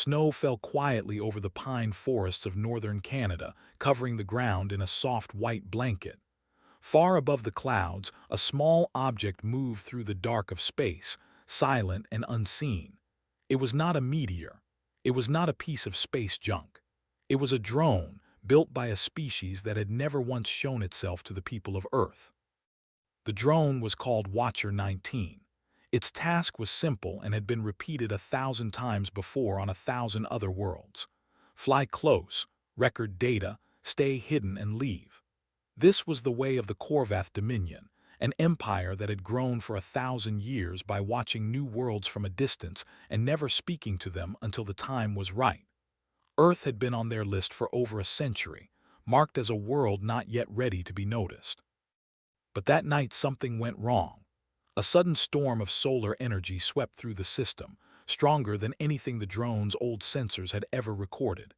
Snow fell quietly over the pine forests of northern Canada, covering the ground in a soft white blanket. Far above the clouds, a small object moved through the dark of space, silent and unseen. It was not a meteor. It was not a piece of space junk. It was a drone, built by a species that had never once shown itself to the people of Earth. The drone was called Watcher 19. Its task was simple and had been repeated 1,000 times before on 1,000 other worlds. Fly close, record data, stay hidden and leave. This was the way of the Korvath Dominion, an empire that had grown for 1,000 years by watching new worlds from a distance and never speaking to them until the time was right. Earth had been on their list for over a century, marked as a world not yet ready to be noticed. But that night something went wrong. A sudden storm of solar energy swept through the system, stronger than anything the drone's old sensors had ever recorded.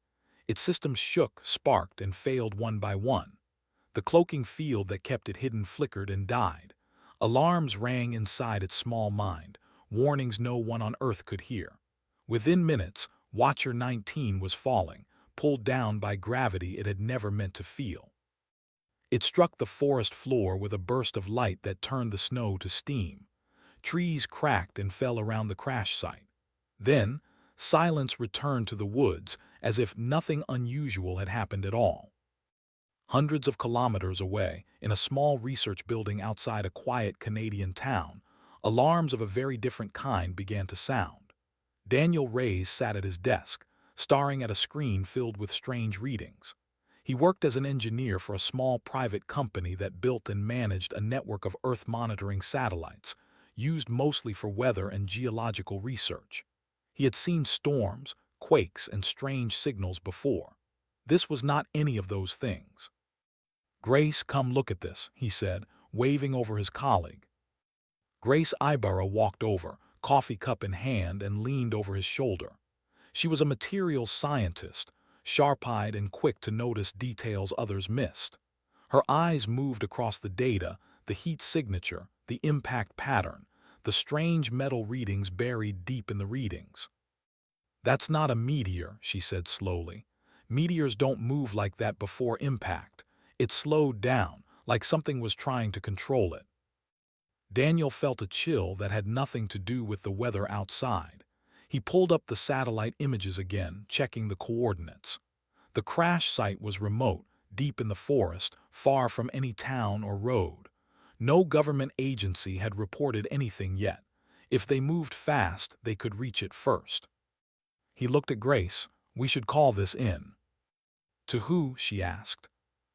Its systems shook, sparked, and failed one by one. The cloaking field that kept it hidden flickered and died. Alarms rang inside its small mind, warnings no one on Earth could hear. Within minutes, Watcher 19 was falling, pulled down by gravity it had never meant to feel. It struck the forest floor with a burst of light that turned the snow to steam. Trees cracked and fell around the crash site. Then, silence returned to the woods as if nothing unusual had happened at all. Hundreds of kilometers away, in a small research building outside a quiet Canadian town, alarms of a very different kind began to sound. Daniel Reyes sat at his desk, staring at a screen filled with strange readings. He worked as an engineer for a small private company that built and managed a network of Earth monitoring satellites, used mostly for weather and geological research. He had seen storms, quakes, and strange signals before. This was not any of those things. "Grace, come look at this," he said, waving over his colleague. Grace Ibarra walked over, coffee cup in hand, and leaned over his shoulder. She was a materials scientist, sharp-eyed and quick to notice details others missed. Her eyes moved across the data, the heat signature, the impact pattern, the strange metal readings buried deep in the readings. "That's not a meteor," she said slowly. "Meteors don't move like that before impact. It slowed down, like something was trying to control it." Daniel felt a chill that had nothing to do with the weather outside. He pulled up the satellite images again, checking the coordinates. The crash site was remote, deep in the forest, far from any town or road. No government agency had reported anything yet. If they moved fast, they could reach it first. He looked at Grace. "We should call this in." "To who?" she asked.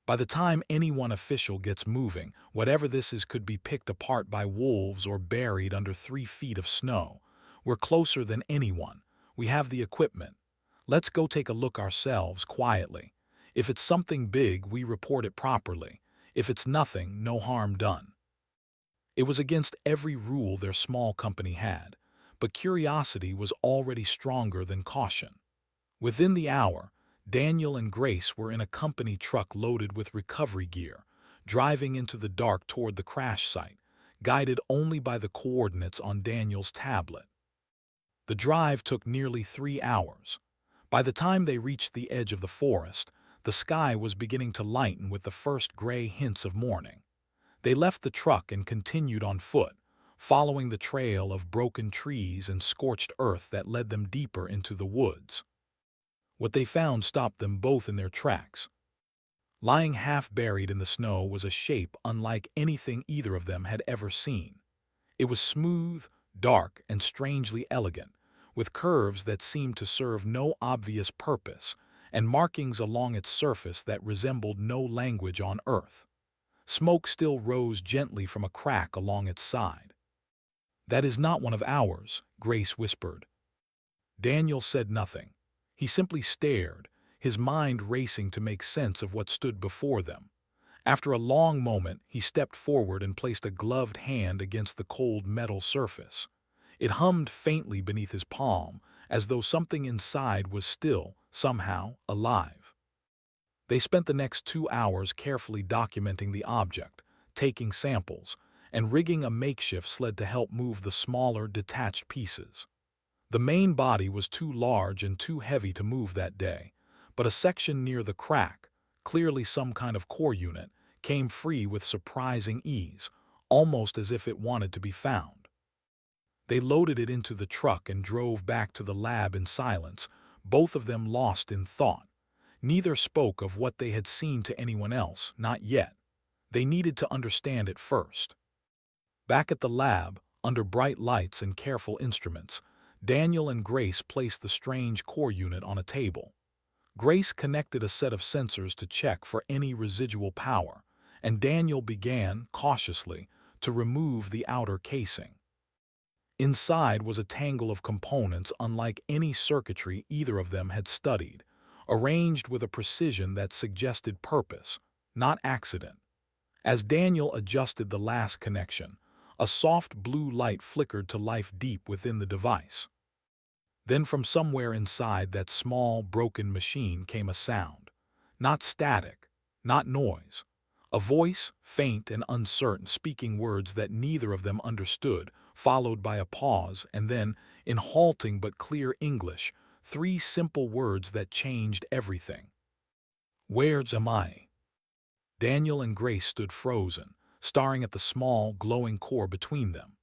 "By the time any one official gets moving, whatever this is could be picked apart by wolves or buried under 3 feet of snow. We're closer than anyone. We have the equipment. Let's go take a look ourselves, quietly. If it's something big, we report it properly. If it's nothing, no harm done." It was against every rule their small company had, but curiosity was already stronger than caution. Within the hour, Daniel and Grace were in a company truck loaded with recovery gear, driving into the dark toward the crash site, guided only by the coordinates on Daniel's tablet. The drive took nearly 3 hours. By the time they reached the edge of the forest, the sky was beginning to lighten with the first gray hints of morning. They left the truck and continued on foot, following the trail of broken trees and scorched earth that led them deeper into the woods. What they found stopped them both in their tracks. Lying half-buried in the snow was a shape unlike anything either of them had ever seen. It was smooth, dark, and strangely elegant, with curves that seemed to serve no obvious purpose, and markings along its surface that resembled no language on Earth. Smoke still rose gently from a crack along its side. "That is not one of ours," Grace whispered. Daniel said nothing. He simply stared, his mind racing to make sense of what stood before them. After a long moment, he stepped forward and placed a gloved hand against the cold metal surface. It hummed faintly beneath his palm, as though something inside was still, somehow, alive. They spent the next 2 hours carefully documenting the object, taking samples, and rigging a makeshift sled to help move the smaller, detached pieces. The main body was too large and too heavy to move that day, but a section near the crack, clearly some kind of core unit, came free with surprising ease, almost as if it wanted to be found. They loaded it into the truck and drove back to the lab in silence, both of them lost in thought. Neither spoke of what they had seen to anyone else, not yet. They needed to understand it first. Back at the lab, under bright lights and careful instruments, Daniel and Grace placed the strange core unit on a table. Grace connected a set of sensors to check for any residual power, and Daniel began, cautiously, to remove the outer casing. Inside was a tangle of components unlike any circuitry either of them had studied, arranged with a precision that suggested purpose, not accident. As Daniel adjusted the last connection, a soft blue light flickered to life deep within the device. Then from somewhere inside that small, broken machine came a sound. Not static, not noise. A voice, faint and uncertain, speaking words that neither of them understood, followed by a pause, and then, in halting but clear English, 3 simple words that changed everything. "Where's am I?" Daniel and Grace stood frozen, staring at the small, glowing core between them.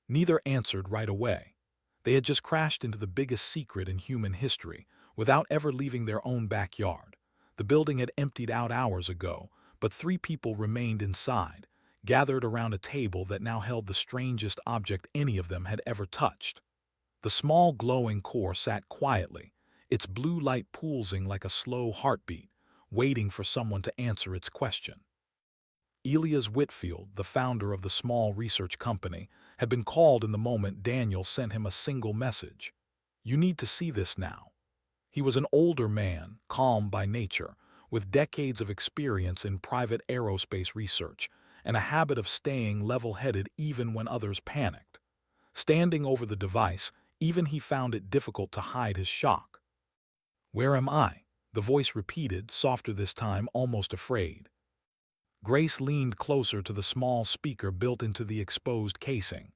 Neither answered right away. They had just crashed into the biggest secret in human history, without ever leaving their own backyard. The building had emptied out hours ago, but 3 people remained inside, gathered around a table that now held the strangest object any of them had ever touched. The small glowing core sat quietly, its blue light pulsing like a slow heartbeat, waiting for someone to answer its question. Elias Whitfield, the founder of the small research company, had been called in the moment Daniel sent him a single message. "You need to see this now." He was an older man, calm by nature, with decades of experience in private aerospace research and a habit of staying level-headed even when others panicked. Standing over the device, even he found it difficult to hide his shock. "Where am I?" the voice repeated, softer this time, almost afraid. Grace leaned closer to the small speaker built into the exposed casing.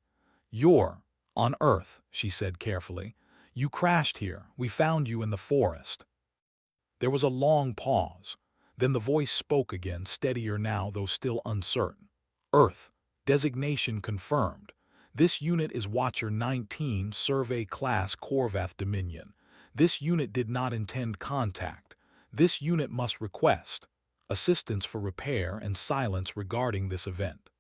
"You're on Earth," she said carefully. "You crashed here. We found you in the forest." There was a long pause. Then the voice spoke again, steadier now though still uncertain. "Earth. Designation confirmed. This unit is Watcher 19, Survey Class Corvath Dominion. This unit did not intend contact. This unit must request assistance for repair and silence regarding this event."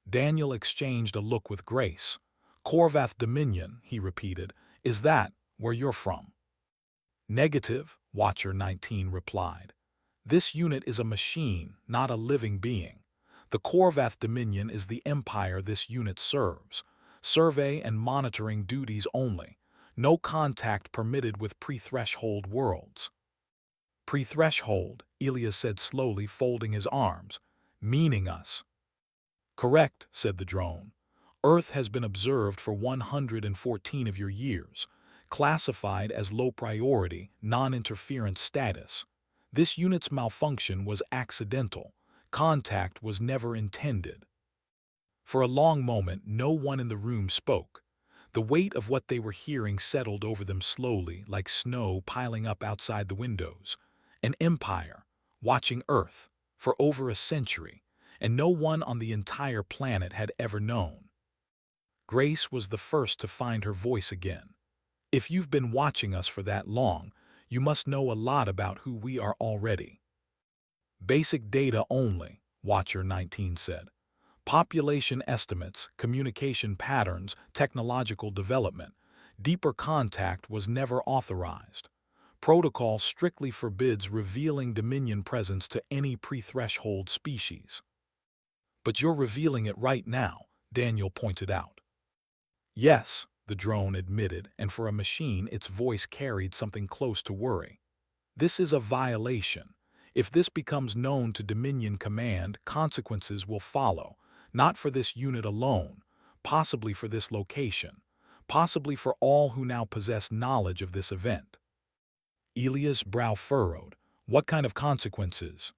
Daniel exchanged a look with Grace. "Corvath Dominion," he repeated. "Is that where you're from?" "Negative," Watcher 19 replied. "This unit is a machine, not a living being. The Corvath Dominion is the empire this unit serves. Survey and monitoring duties only. No contact permitted with pre-threshold worlds." "Pre-threshold," Elias said slowly, folding his arms. "Meaning us." "Correct," said the drone. "Earth has been observed for 114 of your years, classified as low priority, non-interference status. This unit's malfunction was accidental. Contact was never intended." For a long moment, no one in the room spoke. The weight of what they were hearing settled over them slowly, like snow piling up outside the windows. An empire, watching Earth, for over a century, and no one on the entire planet had ever known. Grace was the first to find her voice again. "If you've been watching us for that long, you must know a lot about who we are already." "Basic data only," Watcher 19 said. "Population estimates, communication patterns, technological development. Deeper contact was never authorized. Protocol strictly forbids revealing Dominion presence to any pre-threshold species." "But you're revealing it right now," Daniel pointed out. "Yes," the drone admitted, and for a machine its voice carried something close to worry. "This is a violation. If this becomes known to Dominion Command, consequences will follow, not for this unit alone, possibly for this location, possibly for all who now possess knowledge of this event." Elias' brow furrowed. "What kind of consequences?"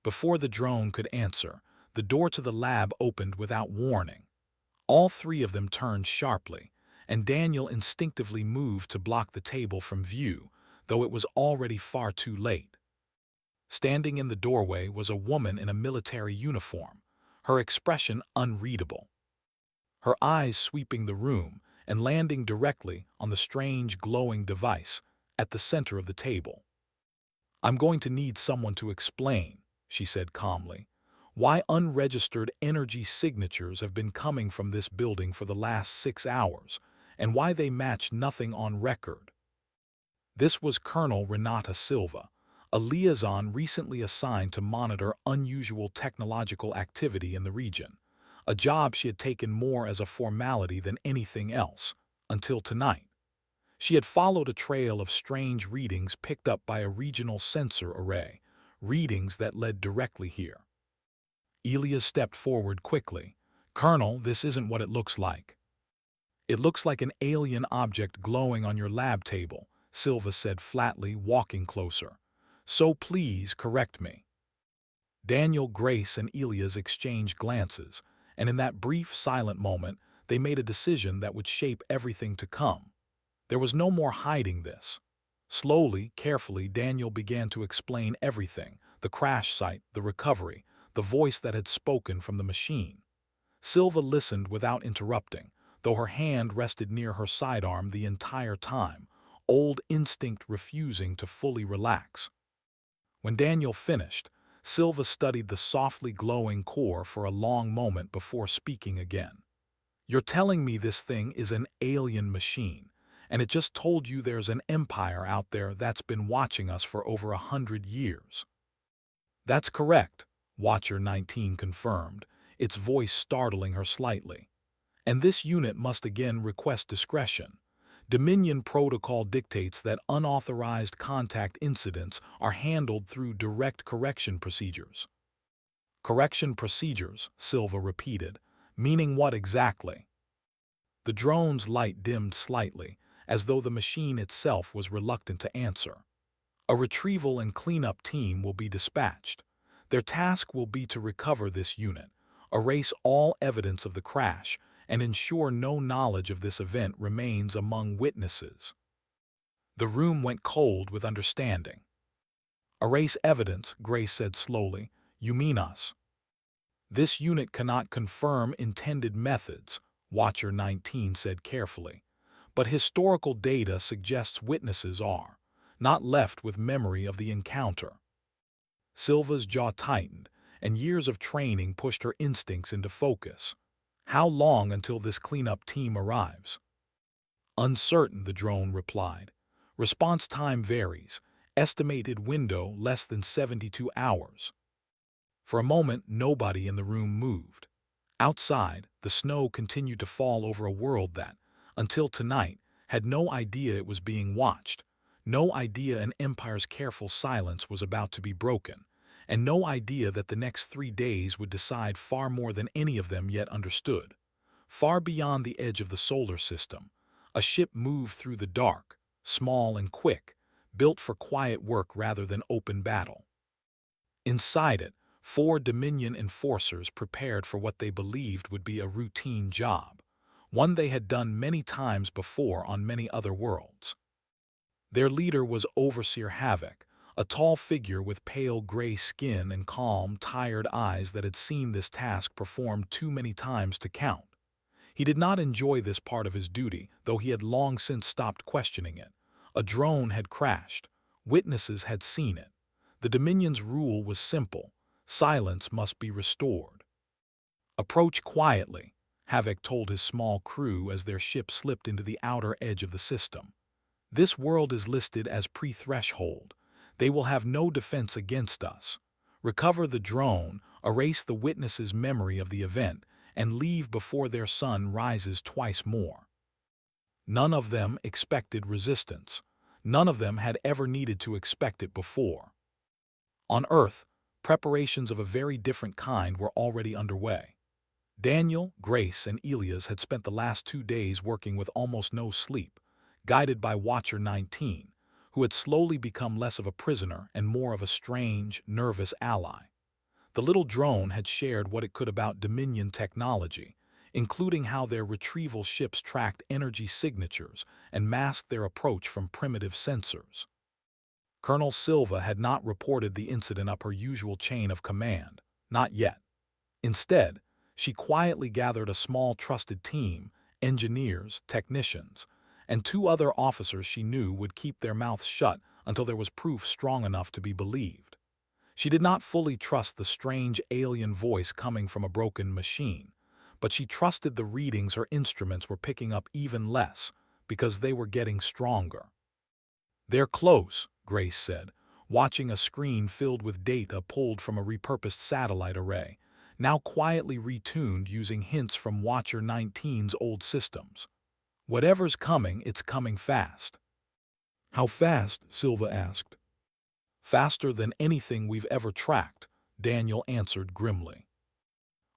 Before the drone could answer, the door to the lab opened without warning. All 3 of them turned sharply, and Daniel instinctively moved to block the table from view, though it was already far too late. Standing in the doorway was a woman in a military uniform, her expression unreadable. Her eyes sweeping the room and landing directly on the strange glowing device at the center of the table. "I'm going to need someone to explain," she said calmly, "why unregistered energy signatures have been coming from this building for the last 6 hours, and why they match nothing on record." This was Colonel Renata Silva, a liaison recently assigned to monitor unusual technological activity in the region, a job she had taken more as a formality than anything else, until tonight. She had followed a trail of strange readings picked up by a regional sensor array, readings that led directly here. Elias stepped forward quickly. "Colonel, this isn't what it looks like." "It looks like an alien object glowing on your lab table," Silva said flatly, walking closer. "So please correct me." Daniel, Grace, and Elias exchanged glances, and in that brief, silent moment, they made a decision that would shape everything to come. There was no more hiding this. Slowly, carefully, Daniel began to explain everything: the crash site, the recovery, the voice that had spoken from the machine. Silva listened without interrupting, though her hand rested near her sidearm the entire time, old instinct refusing to fully relax. When Daniel finished, Silva studied the softly glowing core for a long moment before speaking again. "You're telling me this thing is an alien machine, and it just told you there's an empire out there that's been watching us for over 100 years." "That's correct," Watcher 19 confirmed, its voice startling her slightly. "And this unit must again request discretion. Dominion protocol dictates that unauthorized contact incidents are handled through direct correction procedures." "Correction procedures," Silva repeated. "Meaning what exactly?" The drone's light dimmed slightly, as though the machine itself was reluctant to answer. "A retrieval and cleanup team will be dispatched. Their task will be to recover this unit, erase all evidence of the crash, and ensure no knowledge of this event remains among witnesses." The room went cold with understanding. "Erase evidence," Grace said slowly. "You mean us?" "This unit cannot confirm intended methods," Watcher 19 said carefully. "But historical data suggests witnesses are not left with memory of the encounter." Silva's jaw tightened, and years of training pushed her instincts into focus. "How long until this cleanup team arrives?" "Uncertain," the drone replied. "Response time varies. Estimated window less than 72 hours." For a moment, nobody in the room moved. Outside, the snow continued to fall over a world that, until tonight, had no idea it was being watched, no idea an empire's careful silence was about to be broken, and no idea that the next 3 days would decide far more than any of them yet understood. Far beyond the edge of the solar system, a ship moved through the dark, small and quick, built for quiet work rather than open battle. Inside it, 4 Dominion enforcers prepared for what they believed would be a routine job, one they had done many times before on many other worlds. Their leader was Overseer Havoc, a tall figure with pale gray skin and calm, tired eyes that had seen this task performed too many times to count. He did not enjoy this part of his duty, though he had long since stopped questioning it. A drone had crashed. Witnesses had seen it. The Dominion's rule was simple: silence must be restored. "Approach quietly," Havoc told his small crew as their ship slipped into the outer edge of the system. "This world is listed as pre-threshold. They will have no defense against us. Recover the drone, erase the witnesses' memory of the event, and leave before their sun rises twice more." None of them expected resistance. None of them had ever needed to expect it before. On Earth, preparations of a very different kind were already underway. Daniel, Grace, and Elias had spent the last 2 days working with almost no sleep, guided by Watcher 19, who had slowly become less of a prisoner and more of a strange, nervous ally. The little drone had shared what it could about Dominion technology, including how their retrieval ships tracked energy signatures and masked their approach from primitive sensors. Colonel Silva had not reported the incident up her usual chain of command, not yet. Instead, she quietly gathered a small trusted team, engineers, technicians, and two other officers she knew would keep their mouths shut until there was proof strong enough to be believed. She did not fully trust the strange alien voice coming from a broken machine, but she trusted the readings her instruments were picking up even less, because they were getting stronger. "They're close," Grace said, watching a screen filled with data pulled from a repurposed satellite array, now quietly retuned using hints from Watcher 19's old systems. "Whatever's coming, it's coming fast." "How fast?" Silva asked. "Faster than anything we've ever tracked," Daniel answered grimly.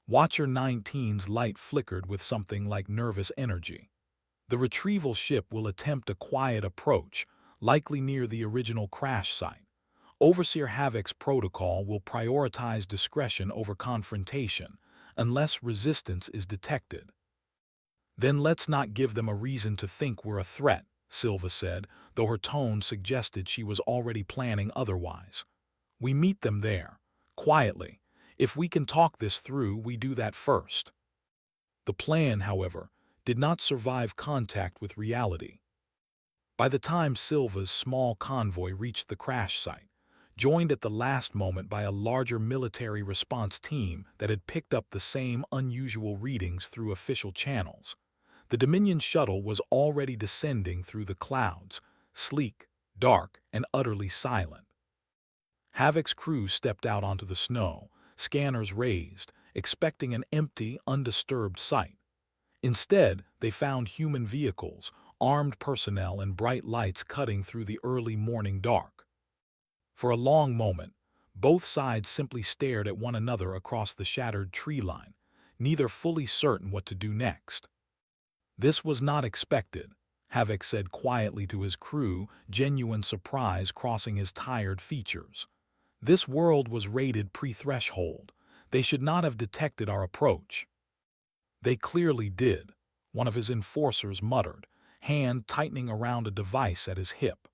Watcher 19's light flickered with something like nervous energy. "The retrieval ship will attempt a quiet approach, likely near the original crash site. Overseer Havoc's protocol will prioritize discretion over confrontation, unless resistance is detected." "Then let's not give them a reason to think we're a threat," Silva said, though her tone suggested she was already planning otherwise. "We meet them there, quietly. If we can talk this through, we do that first." The plan, however, did not survive contact with reality. By the time Silva's small convoy reached the crash site, joined at the last moment by a larger military response team that had picked up the same unusual readings through official channels, the Dominion shuttle was already descending through the clouds, sleek, dark, and utterly silent. Havoc's crew stepped out onto the snow, scanners raised, expecting an empty, undisturbed site. Instead, they found human vehicles, armed personnel, and bright lights cutting through the early morning dark. For a long moment, both sides simply stared at one another across the shattered tree line, neither fully certain what to do next. "This was not expected," Havoc said quietly to his crew, genuine surprise crossing his tired features. "This world was rated pre-threshold. They should not have detected our approach." "They clearly did," one of his enforcers muttered, hand tightening around a device at his hip.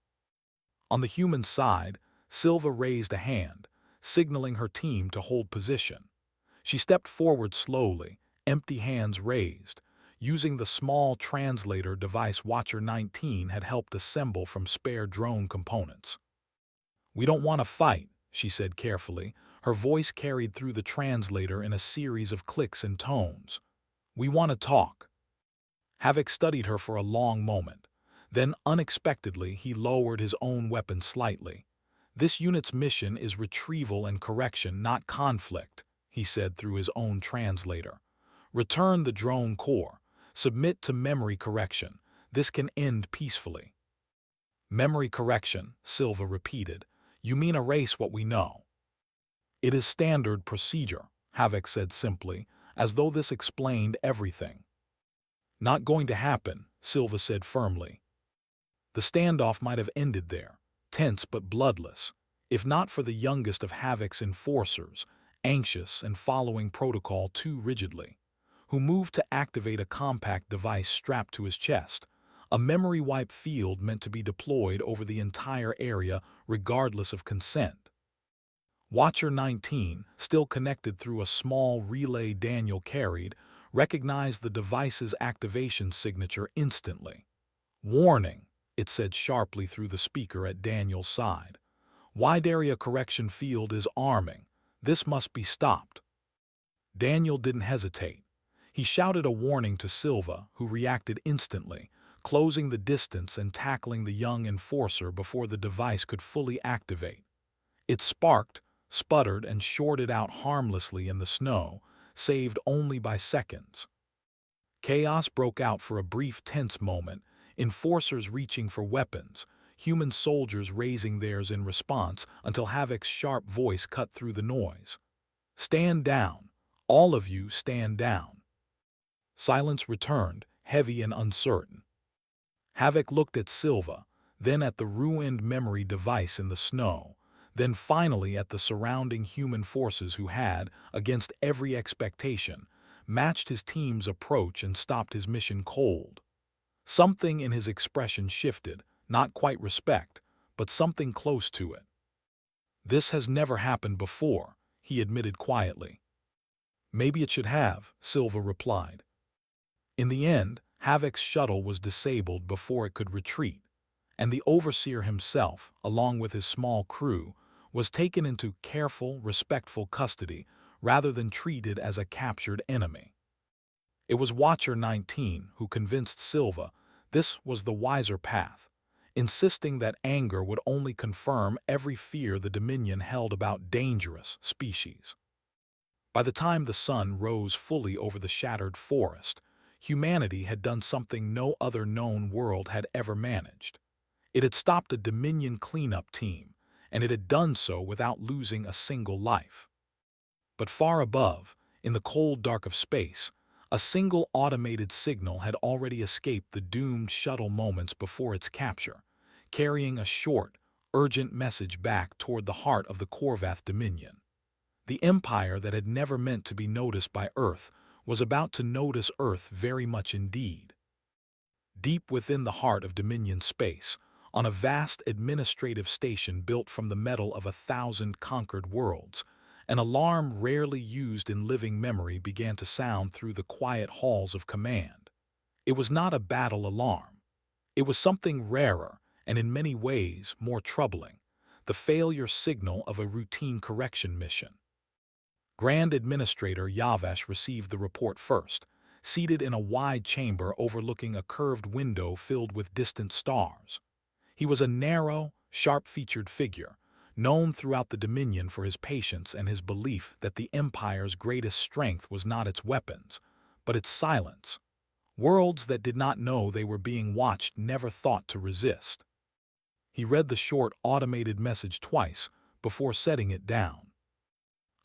On the human side, Silva raised a hand, signaling her team to hold position. She stepped forward slowly, empty hands raised, using the small translator device Watcher 19 had helped assemble from spare drone components. "We don't want to fight," she said carefully, her voice carried through the translator in a series of clicks and tones. "We want to talk." Havoc studied her for a long moment. Then, unexpectedly, he lowered his own weapon slightly. "This unit's mission is retrieval and correction, not conflict," he said through his own translator. "Return the drone core. Submit to memory correction. This can end peacefully." "Memory correction," Silva repeated. "You mean erase what we know?" "It is standard procedure," Havoc said simply, as though this explained everything. "Not going to happen," Silva said firmly. The standoff might have ended there, tense but bloodless, if not for the youngest of Havoc's enforcers, anxious and following protocol too rigidly, who moved to activate a compact device strapped to his chest, a memory wipe field meant to be deployed over the entire area regardless of consent. Watcher 19, still connected through a small relay Daniel carried, recognized the device's activation signature instantly. "Warning," it said sharply through the speaker at Daniel's side. "Wide area correction field is arming. This must be stopped." Daniel didn't hesitate. He shouted a warning to Silva, who reacted instantly, closing the distance and tackling the young enforcer before the device could fully activate. It sparked, sputtered, and shorted out harmlessly in the snow, saved only by seconds. Chaos broke out for a brief tense moment, enforcers reaching for weapons, human soldiers raising theirs in response until Havoc's sharp voice cut through the noise. "Stand down. All of you stand down." Silence returned, heavy and uncertain. Havoc looked at Silva, then at the ruined memory device in the snow, then finally at the surrounding human forces who had, against every expectation, matched his team's approach and stopped his mission cold. Something in his expression shifted, not quite respect, but something close to it. "This has never happened before," he admitted quietly. "Maybe it should have," Silva replied. In the end, Havoc's shuttle was disabled before it could retreat, and the overseer himself, along with his small crew, was taken into careful, respectful custody rather than treated as a captured enemy. It was Watcher 19 who convinced Silva this was the wiser path, insisting that anger would only confirm every fear the Dominion held about dangerous species. By the time the sun rose fully over the shattered forest, humanity had done something no other known world had ever managed. It had stopped a Dominion cleanup team, and it had done so without losing a single life. But far above, in the cold dark of space, a single automated signal had already escaped the doomed shuttle moments before its capture, carrying a short, urgent message back toward the heart of the Korvath Dominion. The empire that had never meant to be noticed by Earth was about to notice Earth very much indeed. Deep within the heart of Dominion space, on a vast administrative station built from the metal of 1,000 conquered worlds, an alarm rarely used in living memory began to sound through the quiet halls of command. It was not a battle alarm. It was something rarer and in many ways more troubling, the failure signal of a routine correction mission. Grand Administrator Yavash received the report first, seated in a wide chamber overlooking a curved window filled with distant stars. He was a narrow, sharp-featured figure, known throughout the Dominion for his patience and his belief that the Empire's greatest strength was not its weapons, but its silence. Worlds that did not know they were being watched never thought to resist. He read the short automated message twice before setting it down.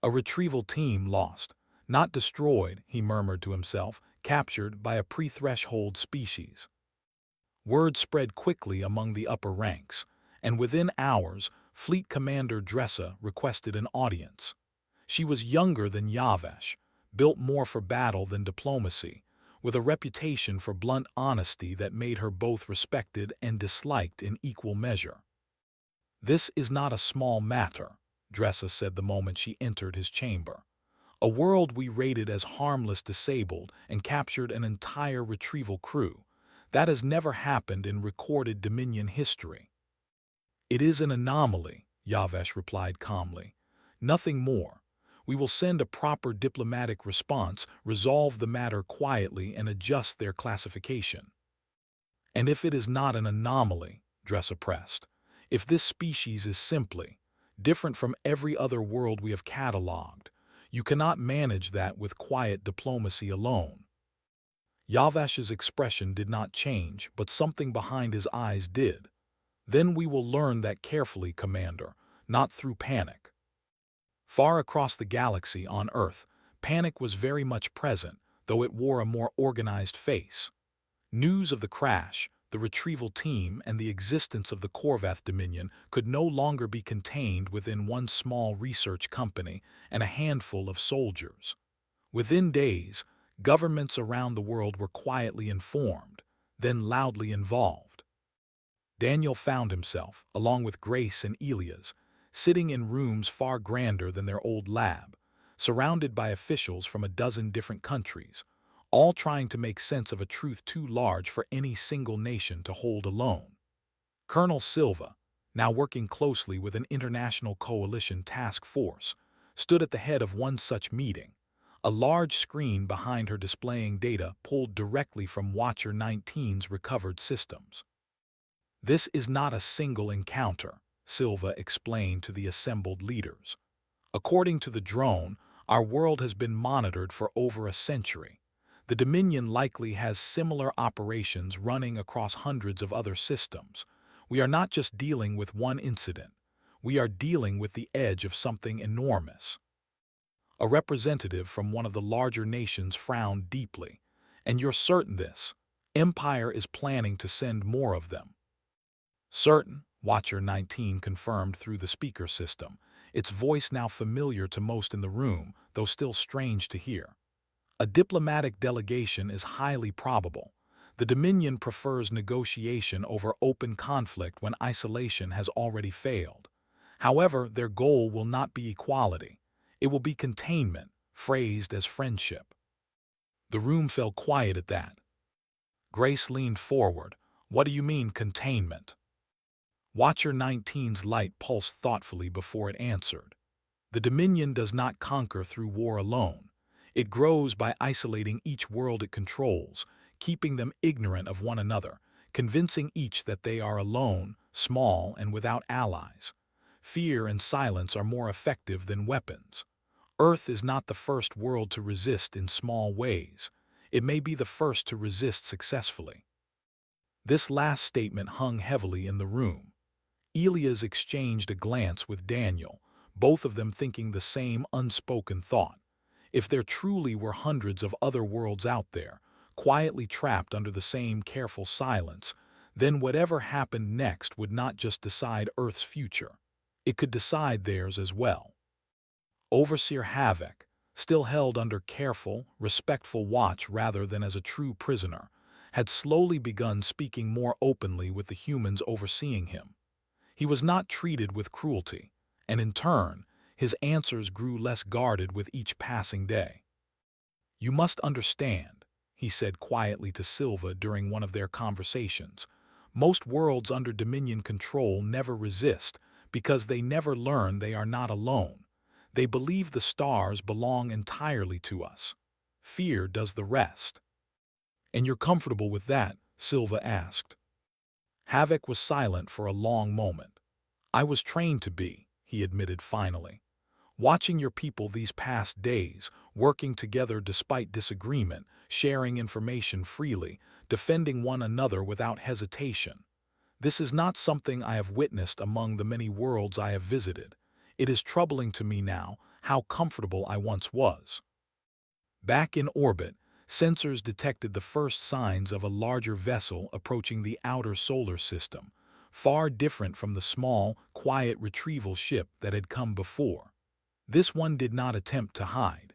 "A retrieval team lost, not destroyed," he murmured to himself, "captured by a pre-threshold species." Word spread quickly among the upper ranks, and within hours, Fleet Commander Dressa requested an audience. She was younger than Yavash, built more for battle than diplomacy, with a reputation for blunt honesty that made her both respected and disliked in equal measure. "This is not a small matter," Dressa said the moment she entered his chamber. "A world we rated as harmless disabled and captured an entire retrieval crew. That has never happened in recorded Dominion history." "It is an anomaly," Yavash replied calmly. "Nothing more. We will send a proper diplomatic response, resolve the matter quietly, and adjust their classification." "And if it is not an anomaly," Dressa pressed, "if this species is simply different from every other world we have catalogued, you cannot manage that with quiet diplomacy alone." Yavash's expression did not change, but something behind his eyes did. "Then we will learn that carefully, Commander, not through panic." Far across the galaxy on Earth, panic was very much present, though it wore a more organized face. News of the crash, the retrieval team, and the existence of the Korvath Dominion could no longer be contained within one small research company and a handful of soldiers. Within days, governments around the world were quietly informed, then loudly involved. Daniel found himself, along with Grace and Elias, sitting in rooms far grander than their old lab, surrounded by officials from a dozen different countries, all trying to make sense of a truth too large for any single nation to hold alone. Colonel Silva, now working closely with an international coalition task force, stood at the head of one such meeting, a large screen behind her displaying data pulled directly from Watcher 19's recovered systems. "This is not a single encounter," Silva explained to the assembled leaders. "According to the drone, our world has been monitored for over a century. The Dominion likely has similar operations running across hundreds of other systems. We are not just dealing with one incident. We are dealing with the edge of something enormous." A representative from one of the larger nations frowned deeply. "And you're certain this Empire is planning to send more of them?" "Certain," Watcher 19 confirmed through the speaker system, its voice now familiar to most in the room, though still strange to hear. A diplomatic delegation is highly probable. The Dominion prefers negotiation over open conflict when isolation has already failed. However, their goal will not be equality. It will be containment, phrased as friendship. The room fell quiet at that. Grace leaned forward. What do you mean, containment? Watcher 19's light pulsed thoughtfully before it answered. The Dominion does not conquer through war alone. It grows by isolating each world it controls, keeping them ignorant of one another, convincing each that they are alone, small, and without allies. Fear and silence are more effective than weapons. Earth is not the first world to resist in small ways. It may be the first to resist successfully. This last statement hung heavily in the room. Elias exchanged a glance with Daniel, both of them thinking the same unspoken thought. If there truly were hundreds of other worlds out there, quietly trapped under the same careful silence, then whatever happened next would not just decide Earth's future. It could decide theirs as well. Overseer Havoc, still held under careful, respectful watch rather than as a true prisoner, had slowly begun speaking more openly with the humans overseeing him. He was not treated with cruelty, and in turn, his answers grew less guarded with each passing day. "You must understand," he said quietly to Silva during one of their conversations, "most worlds under Dominion control never resist because they never learn they are not alone. They believe the stars belong entirely to us. Fear does the rest." "And you're comfortable with that?" Silva asked. Havoc was silent for a long moment. "I was trained to be," he admitted finally. "Watching your people these past days, working together despite disagreement, sharing information freely, defending one another without hesitation. This is not something I have witnessed among the many worlds I have visited. It is troubling to me now how comfortable I once was." Back in orbit, sensors detected the first signs of a larger vessel approaching the outer solar system, far different from the small, quiet retrieval ship that had come before. This one did not attempt to hide.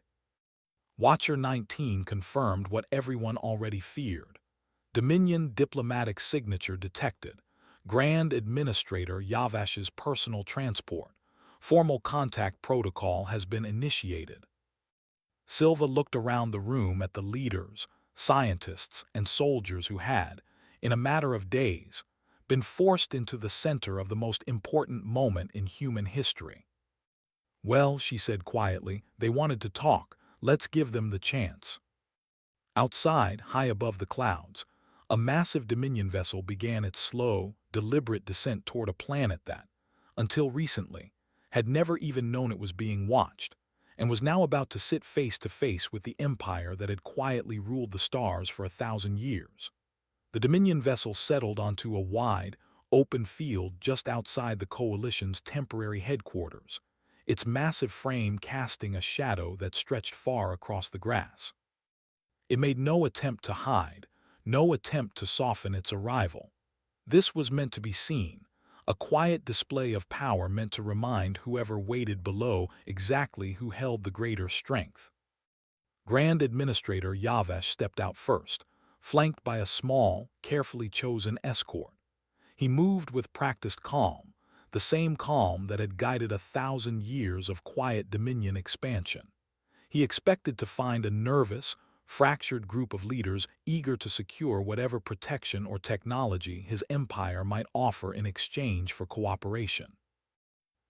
Watcher 19 confirmed what everyone already feared. Dominion diplomatic signature detected. Grand Administrator Yavash's personal transport. Formal contact protocol has been initiated. Silva looked around the room at the leaders, scientists, and soldiers who had, in a matter of days, been forced into the center of the most important moment in human history. "Well," she said quietly, "they wanted to talk. Let's give them the chance." Outside, high above the clouds, a massive Dominion vessel began its slow, deliberate descent toward a planet that, until recently, had never even known it was being watched, and was now about to sit face to face with the empire that had quietly ruled the stars for 1,000 years. The Dominion vessel settled onto a wide, open field just outside the Coalition's temporary headquarters, its massive frame casting a shadow that stretched far across the grass. It made no attempt to hide, no attempt to soften its arrival. This was meant to be seen, a quiet display of power meant to remind whoever waited below exactly who held the greater strength. Grand Administrator Yavash stepped out first, flanked by a small, carefully chosen escort. He moved with practiced calm, the same calm that had guided 1,000 years of quiet Dominion expansion. He expected to find a nervous, fractured group of leaders eager to secure whatever protection or technology his empire might offer in exchange for cooperation.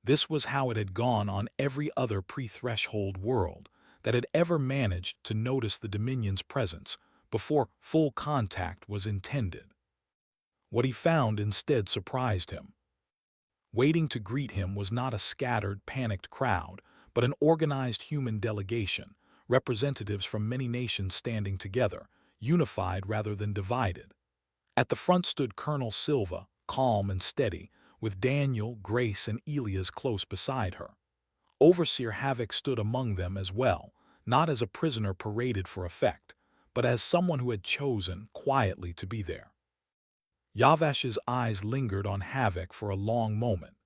This was how it had gone on every other pre-threshold world that had ever managed to notice the Dominion's presence before full contact was intended. What he found instead surprised him. Waiting to greet him was not a scattered, panicked crowd, but an organized human delegation, representatives from many nations standing together, unified rather than divided. At the front stood Colonel Silva, calm and steady, with Daniel, Grace, and Elias close beside her. Overseer Havoc stood among them as well, not as a prisoner paraded for effect, but as someone who had chosen, quietly, to be there. Yavash's eyes lingered on Havoc for a long moment,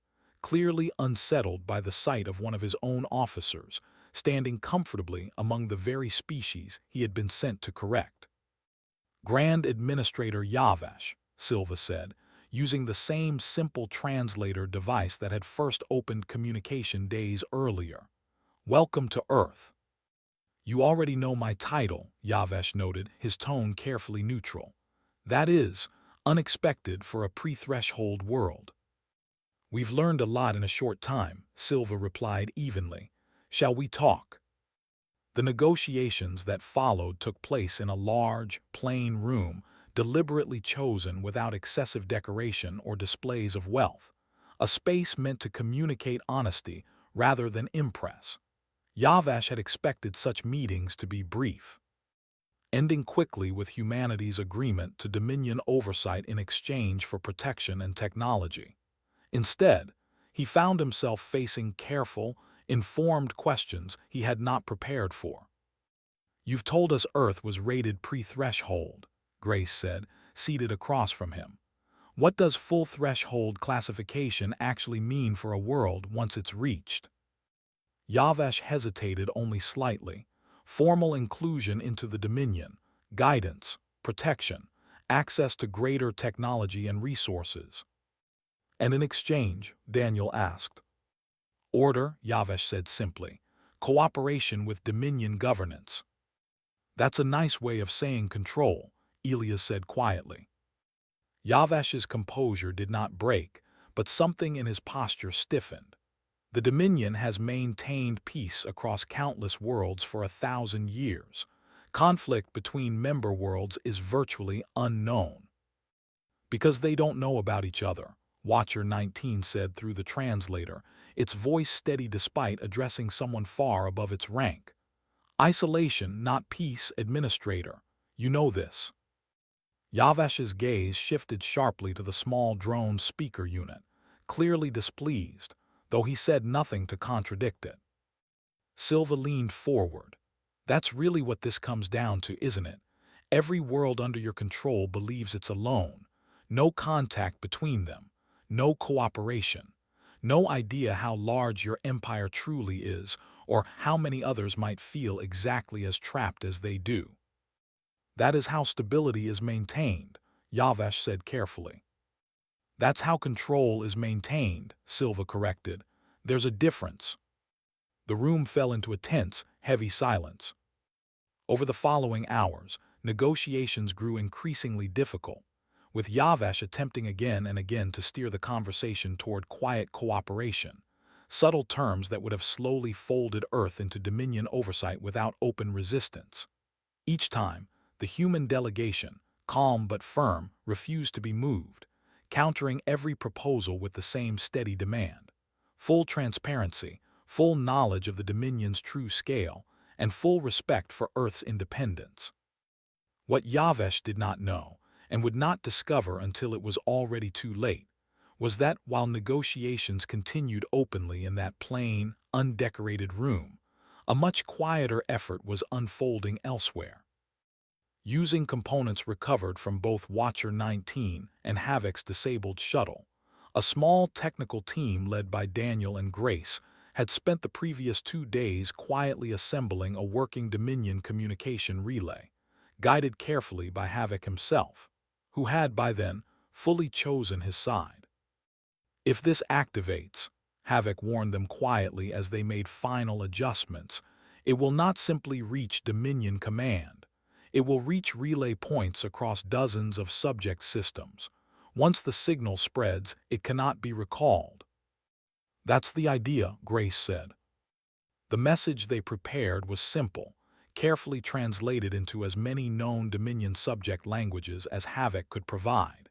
clearly unsettled by the sight of one of his own officers, standing comfortably among the very species he had been sent to correct. "Grand Administrator Yavesh," Silva said, using the same simple translator device that had first opened communication days earlier. "Welcome to Earth." "You already know my title," Yavesh noted, his tone carefully neutral. "That is unexpected for a pre-threshold world." "We've learned a lot in a short time," Silva replied evenly. "Shall we talk?" The negotiations that followed took place in a large, plain room, deliberately chosen without excessive decoration or displays of wealth, a space meant to communicate honesty rather than impress. Yavash had expected such meetings to be brief, ending quickly with humanity's agreement to Dominion oversight in exchange for protection and technology. Instead, he found himself facing careful, informed questions he had not prepared for. "You've told us Earth was rated pre-threshold," Grace said, seated across from him. "What does full threshold classification actually mean for a world once it's reached?" Yavesh hesitated only slightly. "Formal inclusion into the Dominion, guidance, protection, access to greater technology and resources." "And in exchange?" Daniel asked. "Order," Yavesh said simply. "Cooperation with Dominion governance." "That's a nice way of saying control," Elias said quietly. Yavesh's composure did not break, but something in his posture stiffened. The Dominion has maintained peace across countless worlds for 1,000 years. Conflict between member worlds is virtually unknown. "Because they don't know about each other," Watcher 19 said through the translator, its voice steady despite addressing someone far above its rank. "Isolation, not peace, Administrator. You know this." Yavesh's gaze shifted sharply to the small drone speaker unit, clearly displeased, though he said nothing to contradict it. Silva leaned forward. "That's really what this comes down to, isn't it? Every world under your control believes it's alone. No contact between them. No cooperation. No idea how large your empire truly is, or how many others might feel exactly as trapped as they do." "That is how stability is maintained," Yavesh said carefully. "That's how control is maintained," Silva corrected. "There's a difference." The room fell into a tense, heavy silence. Over the following hours, negotiations grew increasingly difficult, with Yavesh attempting again and again to steer the conversation toward quiet cooperation, subtle terms that would have slowly folded Earth into Dominion oversight without open resistance. Each time, the human delegation, calm but firm, refused to be moved, countering every proposal with the same steady demand: full transparency, full knowledge of the Dominion's true scale, and full respect for Earth's independence. What Yavesh did not know, and would not discover until it was already too late, was that while negotiations continued openly in that plain, undecorated room, a much quieter effort was unfolding elsewhere. Using components recovered from both Watcher 19 and Havoc's disabled shuttle, a small technical team led by Daniel and Grace had spent the previous 2 days quietly assembling a working Dominion communication relay, guided carefully by Havoc himself, who had by then fully chosen his side. "If this activates," Havoc warned them quietly as they made final adjustments, "it will not simply reach Dominion Command. It will reach relay points across dozens of subject systems. Once the signal spreads, it cannot be recalled." "That's the idea," Grace said. The message they prepared was simple, carefully translated into as many known Dominion subject languages as Havoc could provide.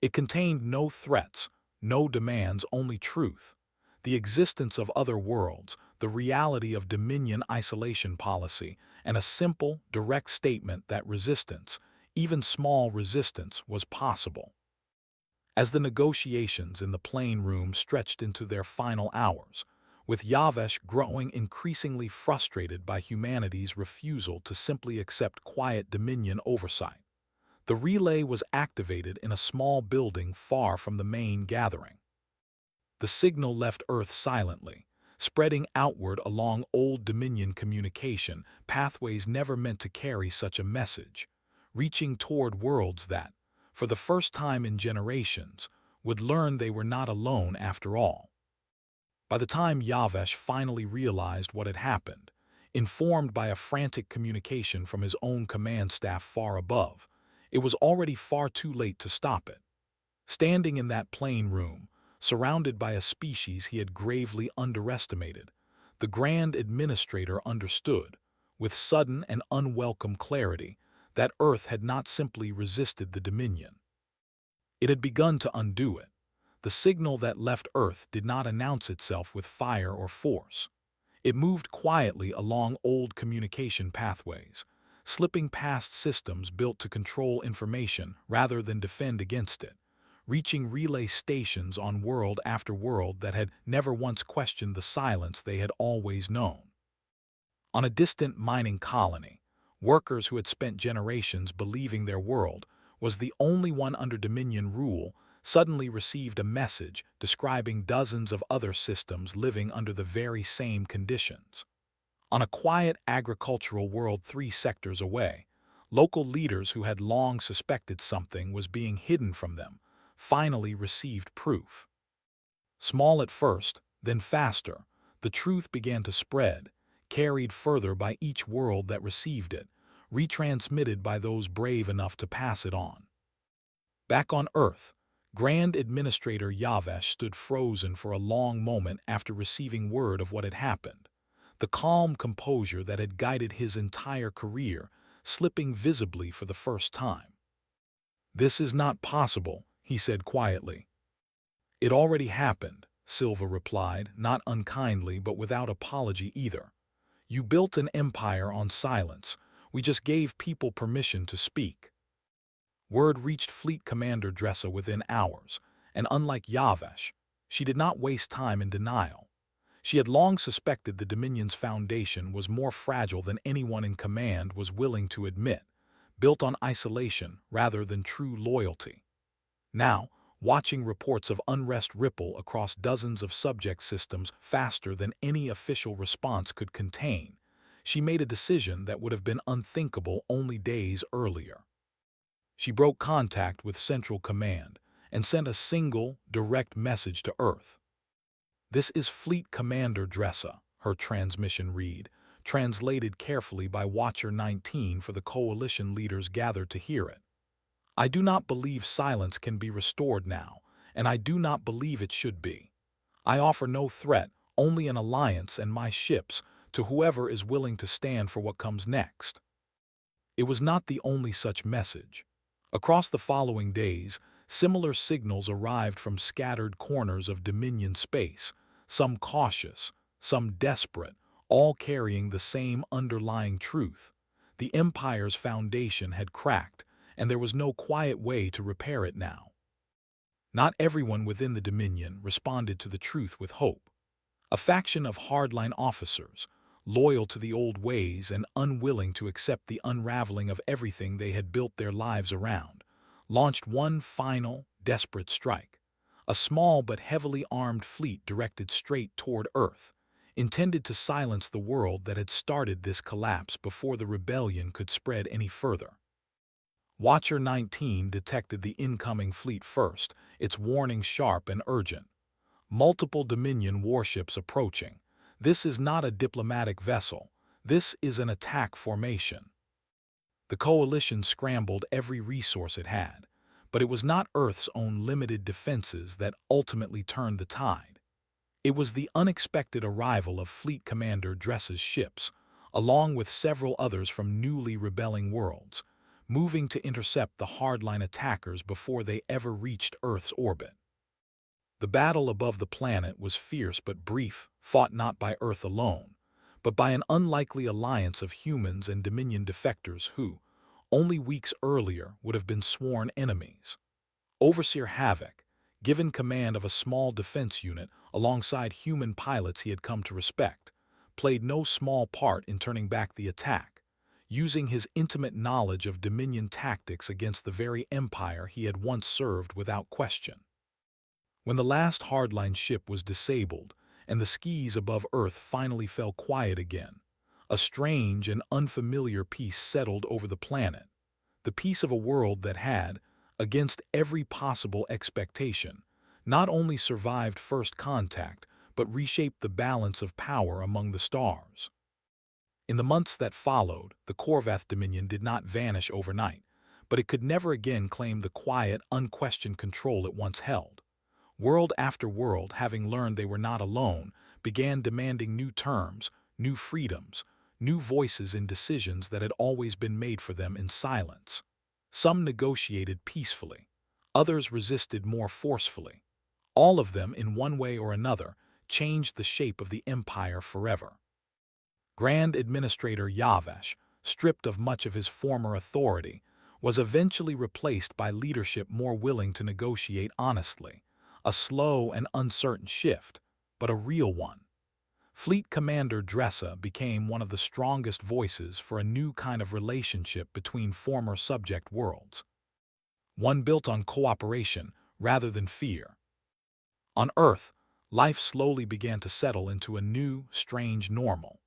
It contained no threats, no demands, only truth: the existence of other worlds, the reality of Dominion isolation policy, and a simple, direct statement that resistance, even small resistance, was possible. As the negotiations in the plane room stretched into their final hours, with Yavesh growing increasingly frustrated by humanity's refusal to simply accept quiet Dominion oversight, the relay was activated in a small building far from the main gathering. The signal left Earth silently, spreading outward along old Dominion communication pathways never meant to carry such a message, reaching toward worlds that, for the first time in generations, would learn they were not alone after all. By the time Yavesh finally realized what had happened, informed by a frantic communication from his own command staff far above, it was already far too late to stop it. Standing in that plane room, surrounded by a species he had gravely underestimated, the Grand Administrator understood, with sudden and unwelcome clarity, that Earth had not simply resisted the Dominion. It had begun to undo it. The signal that left Earth did not announce itself with fire or force. It moved quietly along old communication pathways, slipping past systems built to control information rather than defend against it, reaching relay stations on world after world that had never once questioned the silence they had always known. On a distant mining colony, workers who had spent generations believing their world was the only one under Dominion rule suddenly received a message describing dozens of other systems living under the very same conditions. On a quiet agricultural world 3 sectors away, local leaders who had long suspected something was being hidden from them finally received proof. Small at first, then faster, the truth began to spread, carried further by each world that received it, retransmitted by those brave enough to pass it on. Back on Earth, Grand Administrator Yavesh stood frozen for a long moment after receiving word of what had happened, the calm composure that had guided his entire career slipping visibly for the first time. "This is not possible," he said quietly. "It already happened," Silva replied, not unkindly but without apology either. "You built an empire on silence. We just gave people permission to speak." Word reached Fleet Commander Dressa within hours, and unlike Yavesh, she did not waste time in denial. She had long suspected the Dominion's foundation was more fragile than anyone in command was willing to admit, built on isolation rather than true loyalty. Now, watching reports of unrest ripple across dozens of subject systems faster than any official response could contain, she made a decision that would have been unthinkable only days earlier. She broke contact with Central Command and sent a single, direct message to Earth. "This is Fleet Commander Dressa," her transmission read, translated carefully by Watcher 19 for the Coalition leaders gathered to hear it. "I do not believe silence can be restored now, and I do not believe it should be. I offer no threat, only an alliance and my ships to whoever is willing to stand for what comes next." It was not the only such message. Across the following days, similar signals arrived from scattered corners of Dominion space, some cautious, some desperate, all carrying the same underlying truth. The Empire's foundation had cracked, and there was no quiet way to repair it now. Not everyone within the Dominion responded to the truth with hope. A faction of hardline officers, loyal to the old ways and unwilling to accept the unraveling of everything they had built their lives around, launched one final, desperate strike. A small but heavily armed fleet directed straight toward Earth, intended to silence the world that had started this collapse before the rebellion could spread any further. Watcher 19 detected the incoming fleet first, its warning sharp and urgent. "Multiple Dominion warships approaching. This is not a diplomatic vessel. This is an attack formation." The Coalition scrambled every resource it had, but it was not Earth's own limited defenses that ultimately turned the tide. It was the unexpected arrival of Fleet Commander Dressa's ships, along with several others from newly rebelling worlds, moving to intercept the hardline attackers before they ever reached Earth's orbit. The battle above the planet was fierce but brief, fought not by Earth alone, but by an unlikely alliance of humans and Dominion defectors who, only weeks earlier, would have been sworn enemies. Overseer Havoc, given command of a small defense unit alongside human pilots he had come to respect, played no small part in turning back the attack, using his intimate knowledge of Dominion tactics against the very empire he had once served without question. When the last hardline ship was disabled and the skies above Earth finally fell quiet again. A strange and unfamiliar peace settled over the planet, the peace of a world that had, against every possible expectation, not only survived first contact, but reshaped the balance of power among the stars. In the months that followed, the Korvath Dominion did not vanish overnight, but it could never again claim the quiet, unquestioned control it once held. World after world, having learned they were not alone, began demanding new terms, new freedoms, new voices in decisions that had always been made for them in silence. Some negotiated peacefully, others resisted more forcefully. All of them, in one way or another, changed the shape of the empire forever. Grand Administrator Yavesh, stripped of much of his former authority, was eventually replaced by leadership more willing to negotiate honestly, a slow and uncertain shift, but a real one. Fleet Commander Dressa became one of the strongest voices for a new kind of relationship between former subject worlds, one built on cooperation rather than fear. On Earth, life slowly began to settle into a new, strange normal.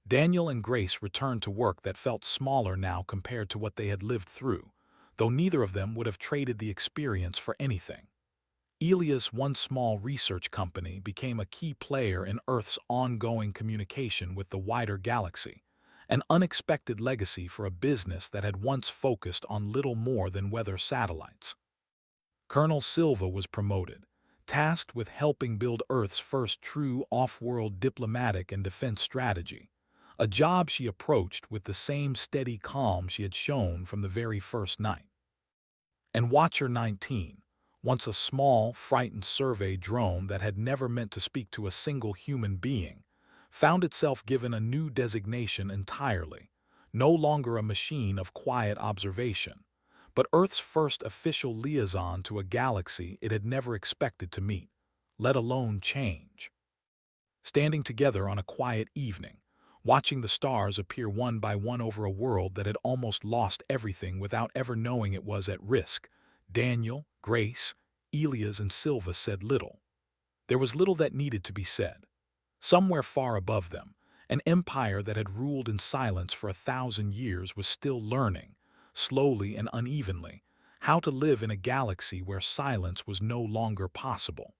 Daniel and Grace returned to work that felt smaller now compared to what they had lived through, though neither of them would have traded the experience for anything. Elia's once small research company became a key player in Earth's ongoing communication with the wider galaxy, an unexpected legacy for a business that had once focused on little more than weather satellites. Colonel Silva was promoted, tasked with helping build Earth's first true off-world diplomatic and defense strategy, a job she approached with the same steady calm she had shown from the very first night. And Watcher 19, once a small, frightened survey drone that had never meant to speak to a single human being, found itself given a new designation entirely, no longer a machine of quiet observation, but Earth's first official liaison to a galaxy it had never expected to meet, let alone change. Standing together on a quiet evening, watching the stars appear one by one over a world that had almost lost everything without ever knowing it was at risk, Daniel, Grace, Elias, and Silva said little. There was little that needed to be said. Somewhere far above them, an empire that had ruled in silence for 1,000 years was still learning, slowly and unevenly, how to live in a galaxy where silence was no longer possible.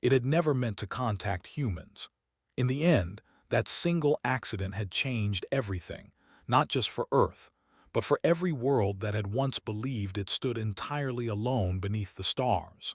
It had never meant to contact humans. In the end, that single accident had changed everything, not just for Earth, but for every world that had once believed it stood entirely alone beneath the stars.